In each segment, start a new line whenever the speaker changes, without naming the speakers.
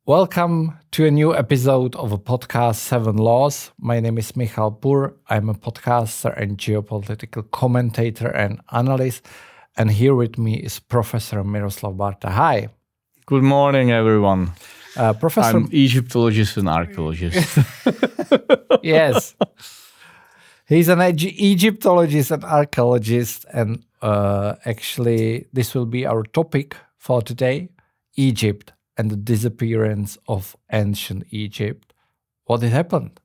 Welcome to a new episode of a podcast, Seven Laws. My name is Michal Pur. I'm a podcaster and geopolitical commentator and analyst. And here with me is Professor Miroslav Barta. Hi.
Good morning, everyone.
Professor...
I'm Egyptologist and archaeologist.
Yes. He's an Egyptologist and archaeologist. And actually, this will be our topic for today, Egypt and the disappearance of ancient Egypt. What had happened?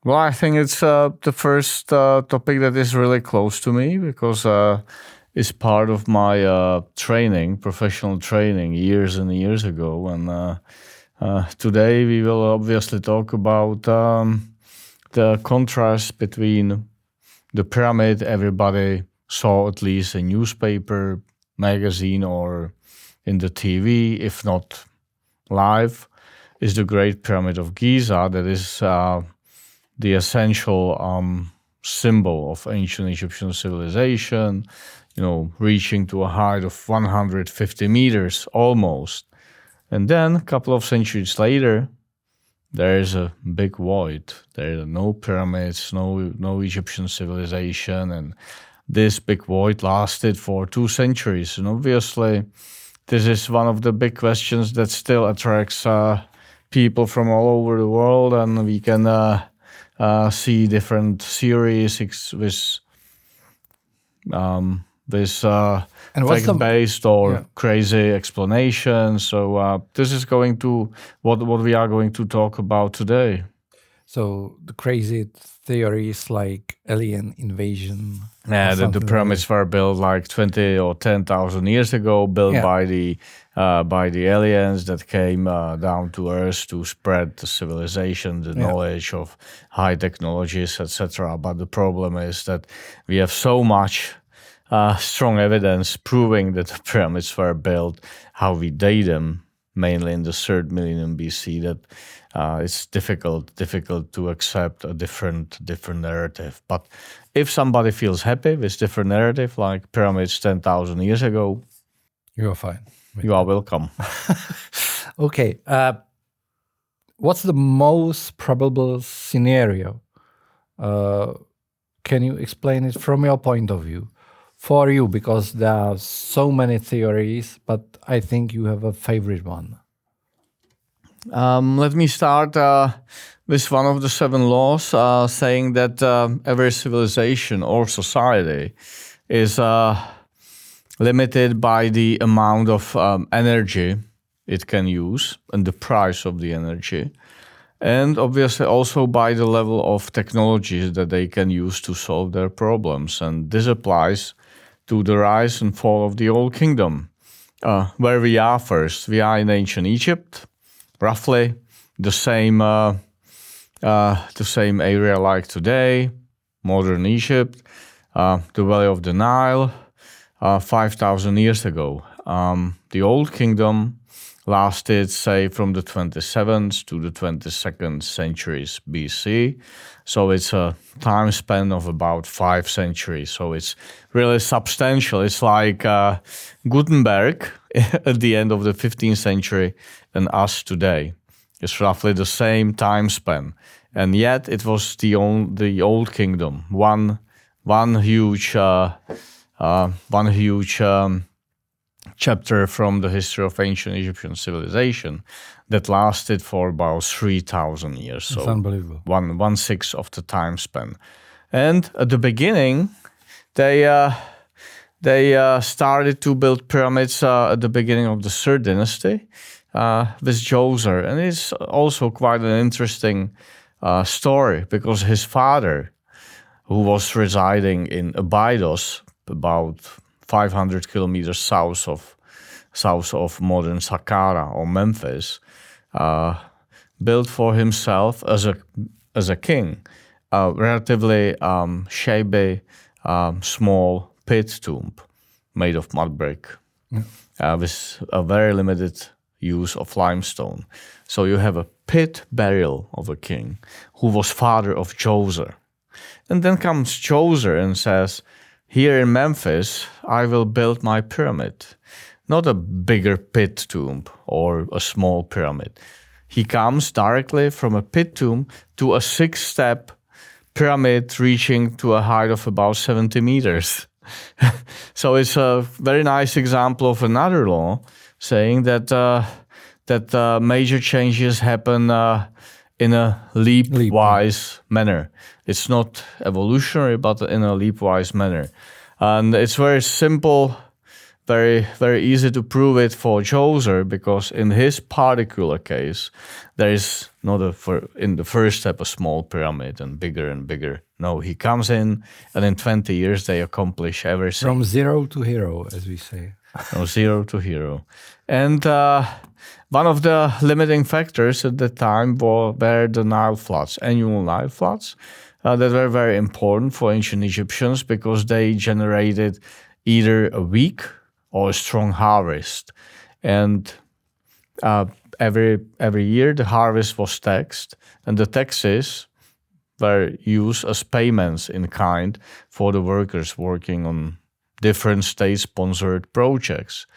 Well, I think it's the first topic that is really close to me because it's part of my training, professional training, years and years ago. And today we will obviously talk about the contrast between the pyramid everybody saw at least in newspaper, magazine, or in the TV, if not live, is the Great Pyramid of Giza. That is the essential symbol of ancient Egyptian civilization, reaching to a height of 150 meters almost. And then a couple of centuries later, there is a big void. There are no pyramids, no Egyptian civilization, and this big void lasted for 2 centuries. And obviously, this is one of the big questions that still attracts people from all over the world, and we can see different theories with fact-based or crazy explanations. So this is going to what we are going to talk about today.
So the crazy theories like alien invasion.
Yeah, the pyramids were built like 20 or 10,000 years ago, built by the aliens that came down to Earth to spread the civilization, the knowledge of high technologies, etc. But the problem is that we have so much strong evidence proving that the pyramids were built, how we date them, mainly in the 3rd millennium BC, that it's difficult to accept a different narrative. But if somebody feels happy with different narrative, like pyramids 10,000 years ago,
you are fine.
You are welcome.
Okay. What's the most probable scenario? Can you explain it from your point of view? For you, because there are so many theories, but I think you have a favorite one.
Let me start with one of the 7 laws, saying that every civilization or society is limited by the amount of energy it can use and the price of the energy, and obviously also by the level of technologies that they can use to solve their problems. And this applies to the rise and fall of the Old Kingdom. Where we are first, we are in ancient Egypt, roughly the same area like today, modern Egypt, the Valley of the Nile, 5,000 years ago. The Old Kingdom lasted, say, from the 27th to the 22nd centuries BC. So it's a time span of about 5 centuries. So it's really substantial. It's like Gutenberg at the end of the 15th century and us today. It's roughly the same time span. And yet it was the Old Kingdom, one huge chapter from the history of ancient Egyptian civilization that lasted for about 3,000 years.
That's
so
unbelievable.
1/6 of the time span. And at the beginning, they started to build pyramids at the beginning of the 3rd Dynasty with Giza. And it's also quite an interesting story because his father, who was residing in Abydos, about 500 kilometers south of modern Saqqara or Memphis, built for himself as a king a relatively shabby, small pit tomb made of mud brick with a very limited use of limestone. So you have a pit burial of a king who was father of Giza. And then comes Giza and says, here in Memphis, I will build my pyramid. not a bigger pit tomb or a small pyramid. He comes directly from a pit tomb to a 6-step pyramid reaching to a height of about 70 meters. So it's a very nice example of another law saying that major changes happen in a leapwise manner. It's not evolutionary, but in a leapwise manner. And it's very simple, very, very easy to prove it for Djoser, because in his particular case, there is not in the first step a small pyramid and bigger. No, he comes in, and in 20 years they accomplish everything.
From zero to hero, as we say.
From zero to hero. And one of the limiting factors at the time were the Nile floods, annual Nile floods, that were very important for ancient Egyptians because they generated either a weak or a strong harvest. And every year the harvest was taxed, and the taxes were used as payments in kind for the workers working on different state-sponsored projects.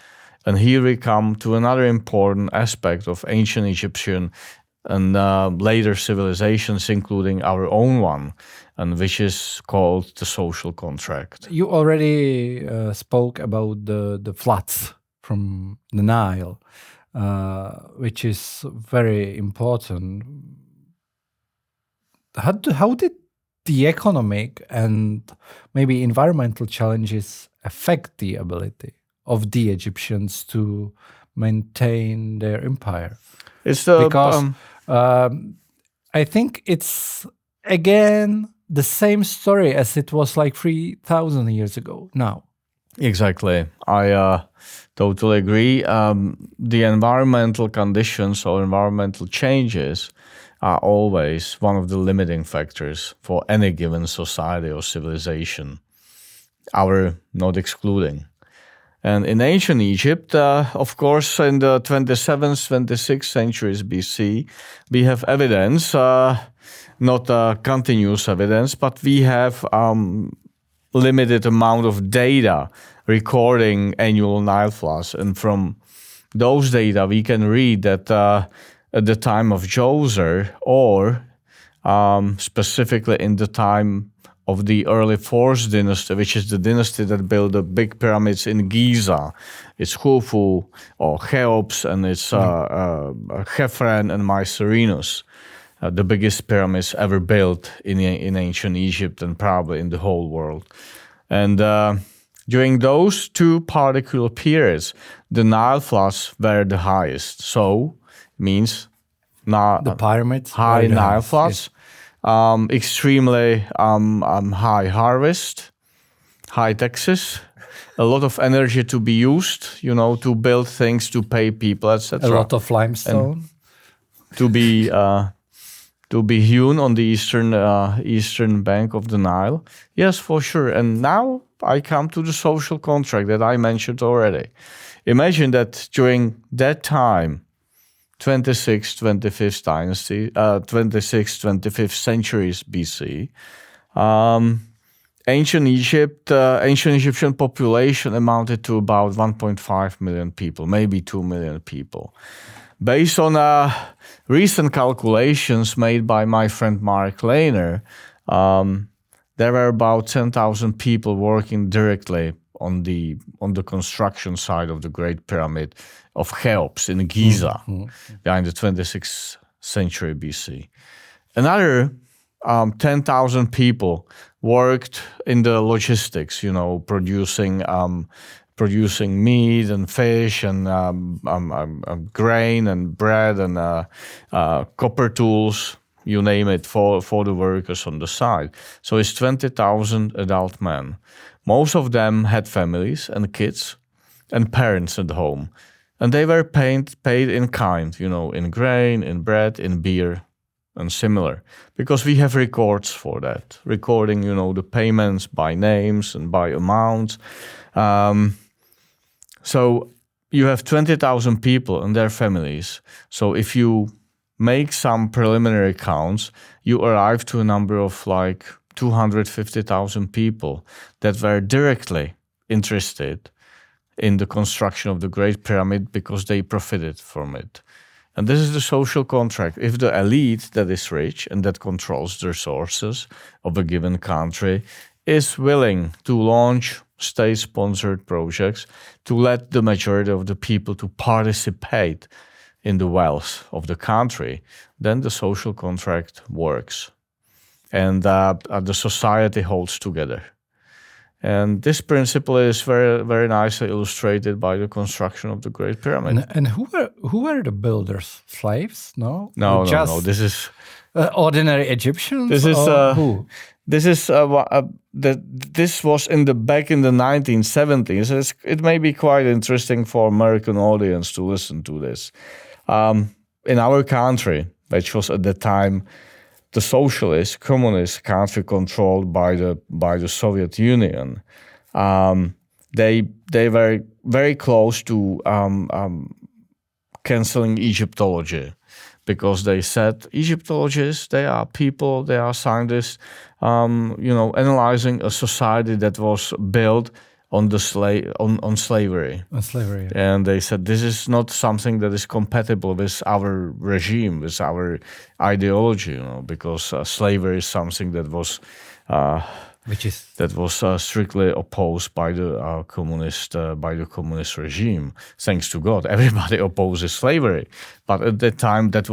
And here we come to another important aspect of ancient Egyptian and later civilizations, including our own one, and which is called the social contract.
You already spoke about the floods from the Nile, which is very important. How did the economic and maybe environmental challenges affect the ability of the Egyptians to maintain their empire? Because I think it's again the same story as it was like 3,000 years ago now.
Exactly. I totally agree. The environmental conditions or environmental changes are always one of the limiting factors for any given society or civilization, our not excluding. And in ancient Egypt, of course, in the 27th, 26th centuries BC, we have evidence, not continuous evidence, but we have limited amount of data recording annual Nile floods. And from those data, we can read that at the time of Djoser, or specifically in the time of the early Fourth Dynasty, which is the dynasty that built the big pyramids in Giza. It's Khufu or Cheops, and it's Khephren and Mycerinus, the biggest pyramids ever built in ancient Egypt and probably in the whole world. And during those two particular periods, the Nile floods were the highest. So means
the pyramids,
high Nile floods. Yes. Extremely high harvest, high taxes, a lot of energy to be used, to build things, to pay people, etc.
A lot of limestone
and to be hewn on the eastern bank of the Nile. Yes, for sure. And now I come to the social contract that I mentioned already. Imagine that during that time, 26th, 25th dynasty, 26th, 25th centuries BC, ancient Egyptian population amounted to about 1.5 million people, maybe 2 million people. Based on recent calculations made by my friend Mark Lehner, there were about 10,000 people working directly on the construction side of the Great Pyramid of Cheops in Giza, behind the 26th century BC. Another 10,000 people worked in the logistics, producing meat and fish and grain and bread and copper tools, you name it, for the workers on the side. So it's 20,000 adult men. Most of them had families and kids and parents at home. And they were paid in kind, in grain, in bread, in beer, and similar. Because we have records for that. Recording, the payments by names and by amounts. So you have 20,000 people and their families. So if you make some preliminary counts, you arrive to a number of like 250,000 people that were directly interested in the construction of the Great Pyramid because they profited from it. And this is the social contract. If the elite that is rich and that controls the resources of a given country is willing to launch state-sponsored projects to let the majority of the people to participate in the wealth of the country, then the social contract works. And the society holds together. And this principle is very, very nicely illustrated by the construction of the Great Pyramid.
And who were the builders? Slaves? No,
No. This is
ordinary Egyptians.
This is
who?
This is this was back in the 1970s. It may be quite interesting for American audience to listen to this. In our country, which was at the time the socialist, communist country controlled by the Soviet Union, they were very close to canceling Egyptology, because they said Egyptologists, they are people, they are scientists, analyzing a society that was built on slavery.
On slavery. Yeah.
And they said this is not something that is compatible with our regime, with our ideology, because slavery is something that was strictly opposed by the communist regime. Thanks to God, everybody opposes slavery. But at that time, that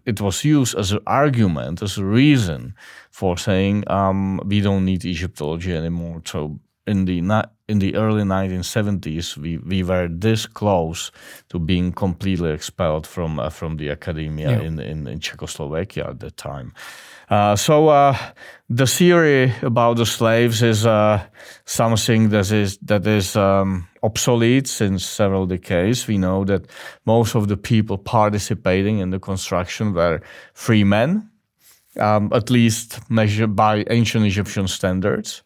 it was used as an argument, as a reason for saying we don't need Egyptology anymore. So in the early 1970s, we were this close to being completely expelled from the academia in Czechoslovakia at that time. So the theory about the slaves is something that is obsolete since several decades. We know that most of the people participating in the construction were free men, at least measured by ancient Egyptian standards.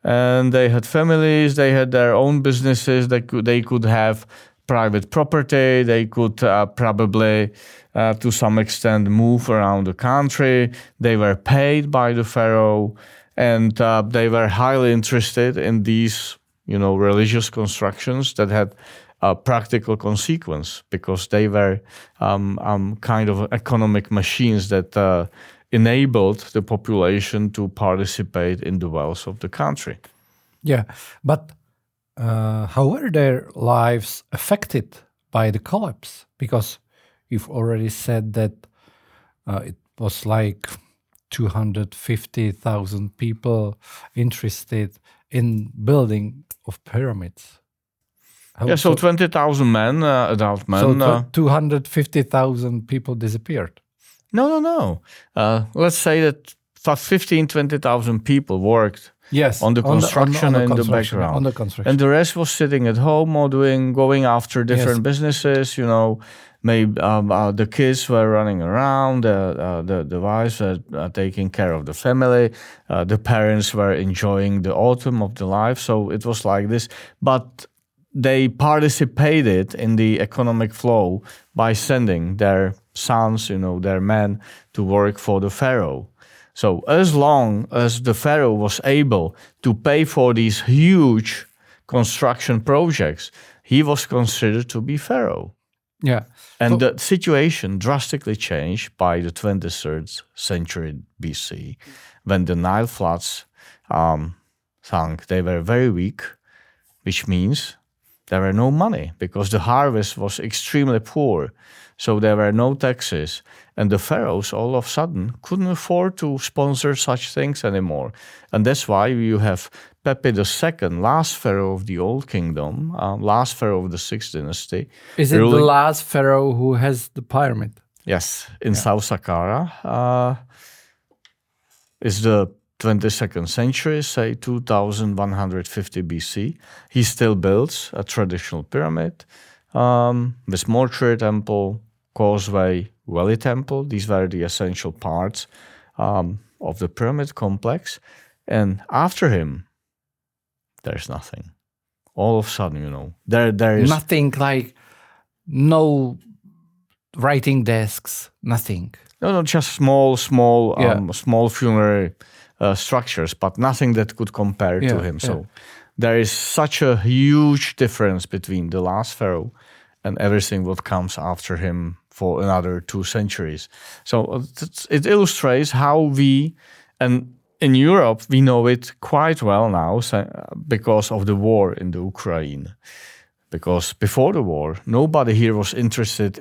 And they had families, they had their own businesses, they could have private property, they could probably, to some extent, move around the country. They were paid by the pharaoh, and they were highly interested in these, religious constructions that had a practical consequence, because they were kind of economic machines that enabled the population to participate in the wealth of the country.
Yeah, but how were their lives affected by the collapse? Because you've already said that it was like 250,000 people interested in building of pyramids.
So 20,000 men, adult men.
So 250,000 people disappeared.
No. Let's say that 20,000 people worked on the construction in the background.
On the construction.
And the rest was sitting at home or going after different businesses. Maybe the kids were running around, the wives were taking care of the family, the parents were enjoying the autumn of the life. So it was like this. But they participated in the economic flow by sending their sons, their men, to work for the pharaoh. So as long as the pharaoh was able to pay for these huge construction projects, he was considered to be pharaoh.
Yeah.
And the situation drastically changed by the 23rd century BC, when the Nile floods sunk. They were very weak, which means there were no money, because the harvest was extremely poor. So there were no taxes. And the pharaohs all of a sudden couldn't afford to sponsor such things anymore. And that's why you have Pepi II, last pharaoh of the Old Kingdom, last pharaoh of the Sixth Dynasty.
Is it the last pharaoh who has the pyramid?
Yes, in South Saqqara. Is the 22nd century, say 2150 BC. He still builds a traditional pyramid with mortuary temple, causeway, valley temple. These were the essential parts of the pyramid complex. And after him, there's nothing. All of a sudden, there is
nothing, like no writing desks, nothing.
No, just small funerary structures, but nothing that could compare to him. So there is such a huge difference between the last pharaoh and everything what comes after him for another 2 centuries. So it illustrates how we, and in Europe, we know it quite well now because of the war in the Ukraine. Because before the war, nobody here was interested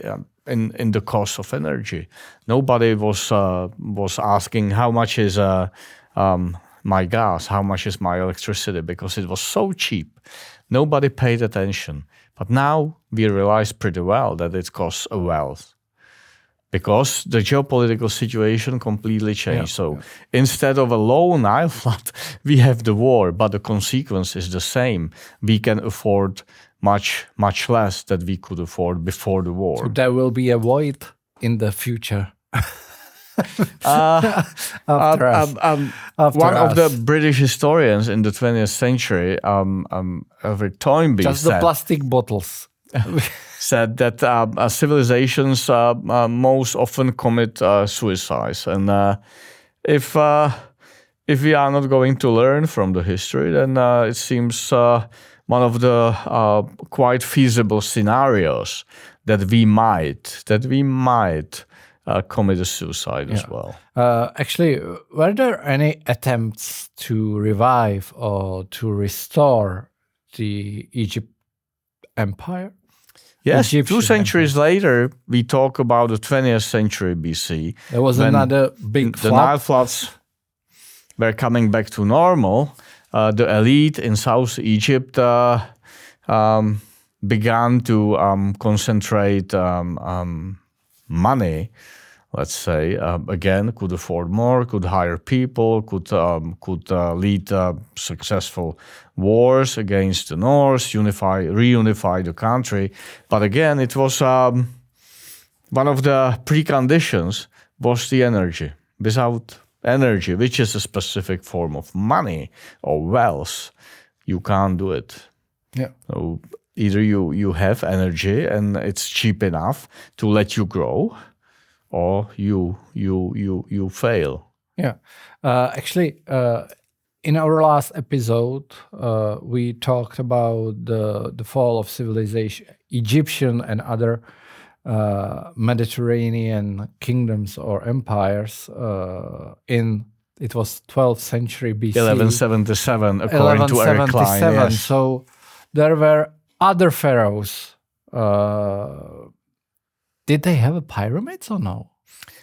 in the cost of energy. Nobody was asking how much is my gas, how much is my electricity, because it was so cheap. Nobody paid attention. But now we realize pretty well that it costs a wealth, because the geopolitical situation completely changed. So instead of a low Nile flood, we have the war, but the consequence is the same. We can afford much less that we could afford before the war.
So there will be a void in the future.
One of the British historians in the 20th century, Everett Toynbee,
just the plastic bottles.
said that civilizations most often commit suicides, and if we are not going to learn from the history, then it seems one of the quite feasible scenarios that we might commit a suicide as well.
Actually, were there any attempts to revive or to restore the Egypt Empire?
Yes,
Egyptian
2 centuries
Empire.
later, we talk about the 20th century BC.
There was another big
the
flood.
Nile floods were coming back to normal. The elite in South Egypt began to concentrate money, let's say, again, could afford more, could hire people, could lead successful wars against the North, reunify the country. But again, it was one of the preconditions was the energy. Without energy, which is a specific form of money or wealth, you can't do it.
Yeah.
So either you have energy and it's cheap enough to let you grow, or you fail.
Yeah. Actually, in our last episode, we talked about the fall of civilization, Egyptian and other Mediterranean kingdoms or empires it was 12th century BC.
1177, according to Eric Klein. Yes.
So there were other pharaohs. Did they have pyramids or no?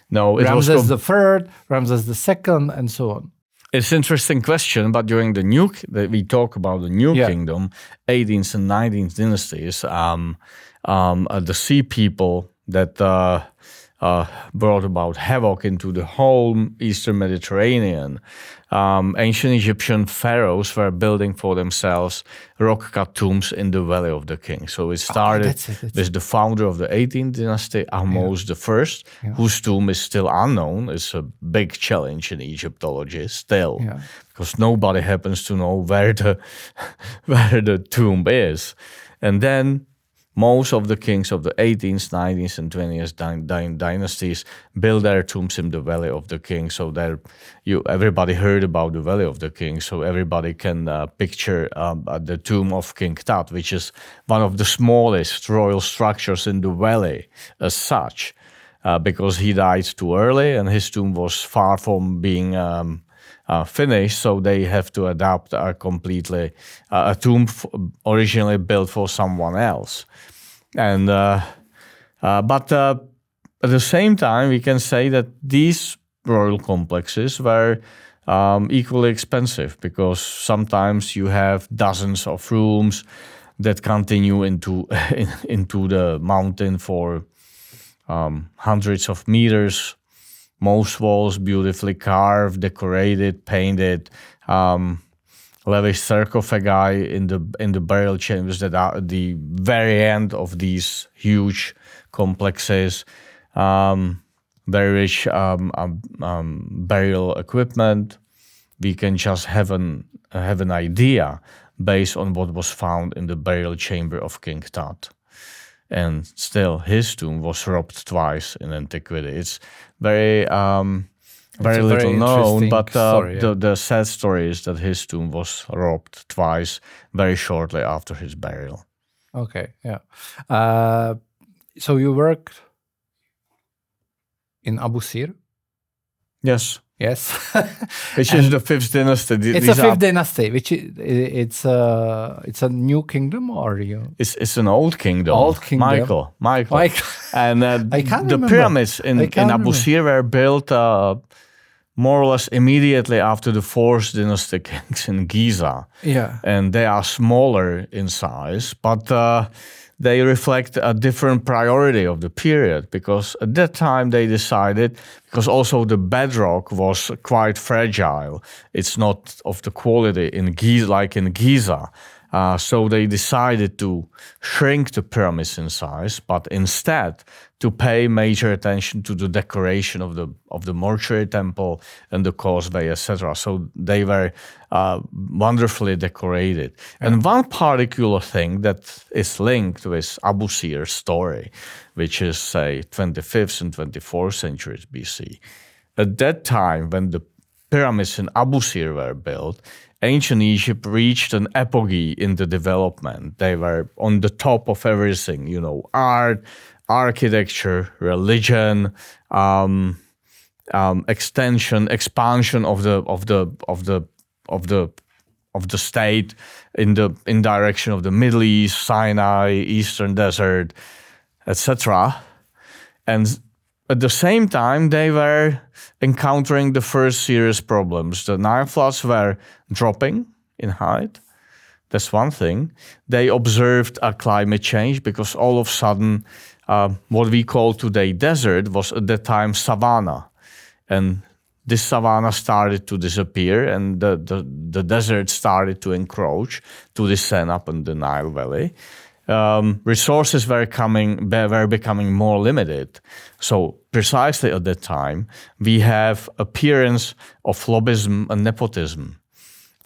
No, it
Ramses the Third, Ramses the Second, and so on.
It's an interesting question, but during the we talk about the New Kingdom, 18th and 19th dynasties, the sea people that brought about havoc into the whole Eastern Mediterranean. Ancient Egyptian pharaohs were building for themselves rock-cut tombs in the Valley of the King. So it started with the founder of the 18th dynasty, Ahmose I, whose tomb is still unknown. It's a big challenge in Egyptology still, because nobody happens to know where the tomb is. And then most of the kings of the 18th, 19th, and 20th dynasties built their tombs in the Valley of the King. So everybody heard about the Valley of the King. So everybody can picture the tomb of King Tut, which is one of the smallest royal structures in the valley as such, because he died too early and his tomb was far from being finished, so they have to adapt a tomb originally built for someone else. And but at the same time, we can say that these royal complexes were equally expensive, because sometimes you have dozens of rooms that continue into the mountain for hundreds of meters. Most walls beautifully carved, decorated, painted, lavish sarcophagi in the burial chambers that are at the very end of these huge complexes. Very rich burial equipment. We can just have an idea based on what was found in the burial chamber of King Tut. And still, his tomb was robbed twice in antiquity. It's very very
a
little
very
known,
interesting
but
story, yeah.
the sad story is that his tomb was robbed twice very shortly after his burial.
Okay, yeah. So you worked in Abu Sir?
Yes,
Yes.
which
And
is the Fifth Dynasty.
it's a Fifth Dynasty, which it's a new kingdom, or you
It's an old kingdom.
Old kingdom.
Michael.
Michael.
And
I can't
the
remember.
pyramids
I
in
can't
Abu
remember.
Sir were built more or less immediately after the Fourth Dynasty kings in Giza.
Yeah.
And they are smaller in size, but they reflect a different priority of the period, because at that time they decided, because also the bedrock was quite fragile, it's not of the quality in Giza like in Giza. So they decided to shrink the pyramids in size, but instead to pay major attention to the decoration of the mortuary temple and the causeway, etc. So they were wonderfully decorated. Yeah. And one particular thing that is linked with Abu Sir's story, which is, say, 25th and 24th centuries BC. At that time, when the pyramids in Abu Sir were built, ancient Egypt reached an apogee in the development. They were on the top of everything, art, architecture, religion, expansion of the state in direction of the Middle East, Sinai, Eastern Desert, etc. And at the same time, they were encountering the first serious problems. The Nile floods were dropping in height. That's one thing. They observed a climate change, because all of a sudden, what we call today desert was at that time savanna. And this savanna started to disappear, and the desert started to encroach, to descend up in the Nile Valley. Resources were becoming more limited. So precisely at that time, we have appearance of lobbyism and nepotism.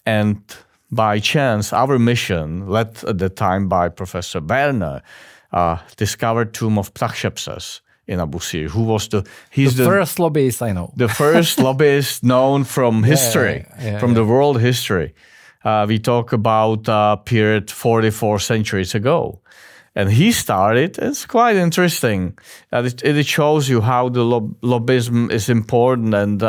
And by chance, our mission, led at the time by Professor Werner, discovered tomb of Ptahshepses in Abu Sir, who was the
first lobbyist I know.
The first lobbyist known from history, from the world history. We talk about period 44 centuries ago. And he started, it's quite interesting. It shows you how the lobbyism is important and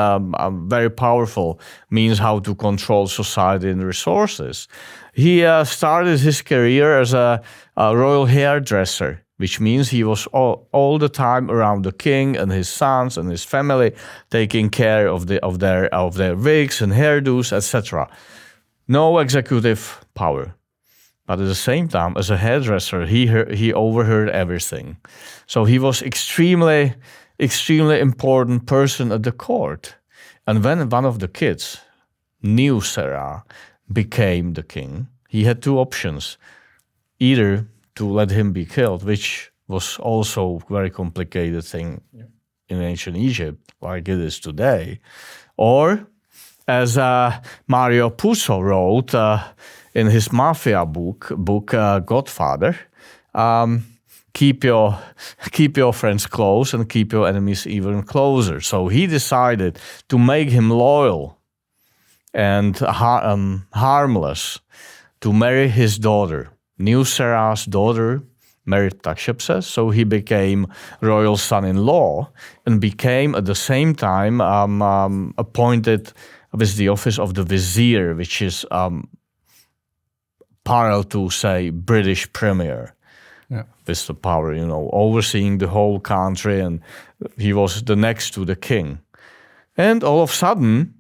very powerful, means how to control society and resources. He started his career as a royal hairdresser, which means he was all the time around the king and his sons and his family, taking care of their wigs and hairdos, etc. No executive power. But at the same time, as a hairdresser, he overheard everything. So he was extremely important person at the court. And when one of the kids, New Sarah, became the king, he had two options. Either to let him be killed, which was also a very complicated thing in ancient Egypt, like it is today, or, as Mario Puzo wrote in his mafia book Godfather, keep your friends close and keep your enemies even closer. So he decided to make him loyal and harmless, to marry his daughter. New Sarah's daughter married Ptahshepses, so he became royal son-in-law and became at the same time appointed with the office of the vizier, which is parallel to, say, British premier. Yeah. With the power, overseeing the whole country, and he was the next to the king. And all of a sudden,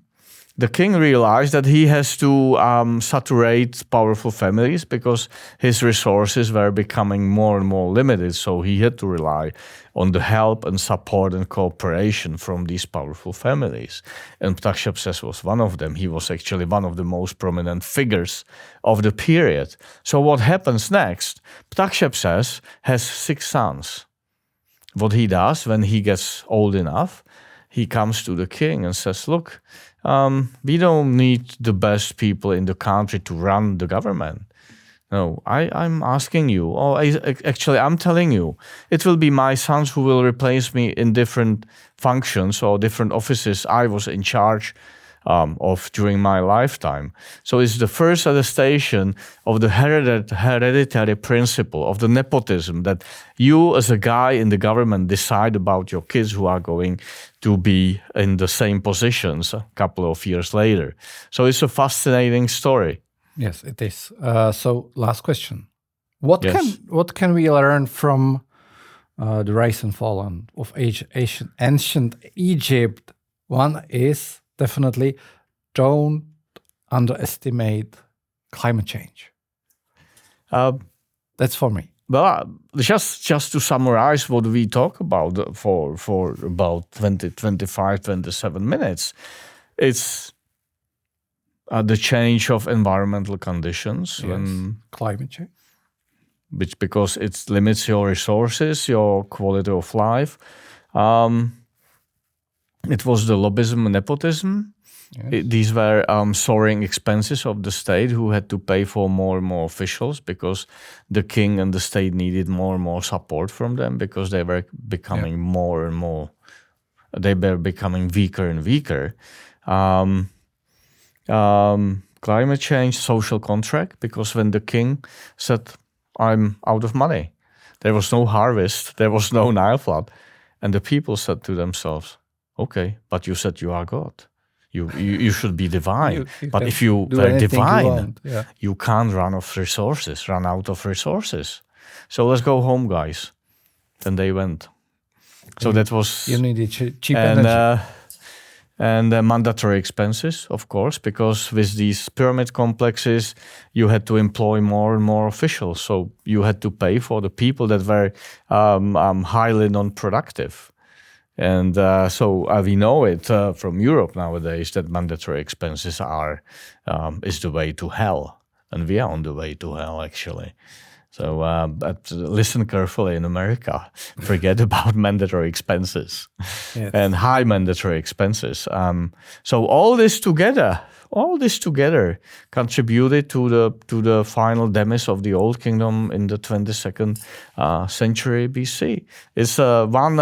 the king realized that he has to saturate powerful families, because his resources were becoming more and more limited. So he had to rely on the help and support and cooperation from these powerful families. And Ptahshepses was one of them. He was actually one of the most prominent figures of the period. So what happens next? Ptahshepses has 6 sons. What he does when he gets old enough, he comes to the king and says, look, we don't need the best people in the country to run the government. No, I'm asking you. Actually, I'm telling you. It will be my sons who will replace me in different functions or different offices I was in charge of during my lifetime. So it's the first attestation of the hereditary principle of the nepotism that you, as a guy in the government, decide about your kids who are going to be in the same positions a couple of years later. So it's a fascinating story.
Yes, it is. So, last question: What
Yes.
can we learn from the rise and fall of ancient Egypt? One is definitely don't underestimate climate change.
Uh,
That's for me.
Well, just to summarize what we talk about for about 20, 25, 27 minutes, it's the change of environmental conditions,
Climate change.
which because it limits your resources, your quality of life. It was the lobbyism and nepotism.
Yes.
These were soaring expenses of the state who had to pay for more and more officials because the king and the state needed more and more support from them because they were becoming more and more, they were becoming weaker and weaker. Climate change, social contract, because when the king said, I'm out of money, there was no harvest, there was no Nile flood. And the people said to themselves, okay, but you said you are God. You should be divine.
You
but
can
if you
do
were
anything you
divine,
want,
you can't run out of resources. So let's go home, guys. Then they went. So that was...
You needed cheap energy.
And mandatory expenses, of course, because with these pyramid complexes, you had to employ more and more officials. So you had to pay for the people that were highly non-productive. And so we know it from Europe nowadays that mandatory expenses is the way to hell. And we are on the way to hell, actually. So but listen carefully in America. Forget about mandatory expenses and high mandatory expenses. So all this together contributed to the final demise of the Old Kingdom in the 22nd century BC. It's one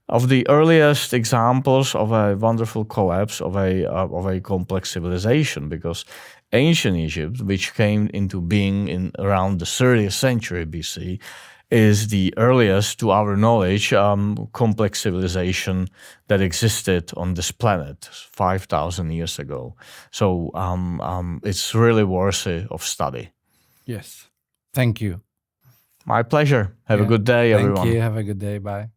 of the earliest examples of a wonderful collapse of a complex civilization, because ancient Egypt, which came into being in around the 30th century BC, is the earliest, to our knowledge, complex civilization that existed on this planet 5,000 years ago. So it's really worthy of study.
Yes. Thank you.
My pleasure. Have a good day, everyone.
Thank you. Have a good day. Bye.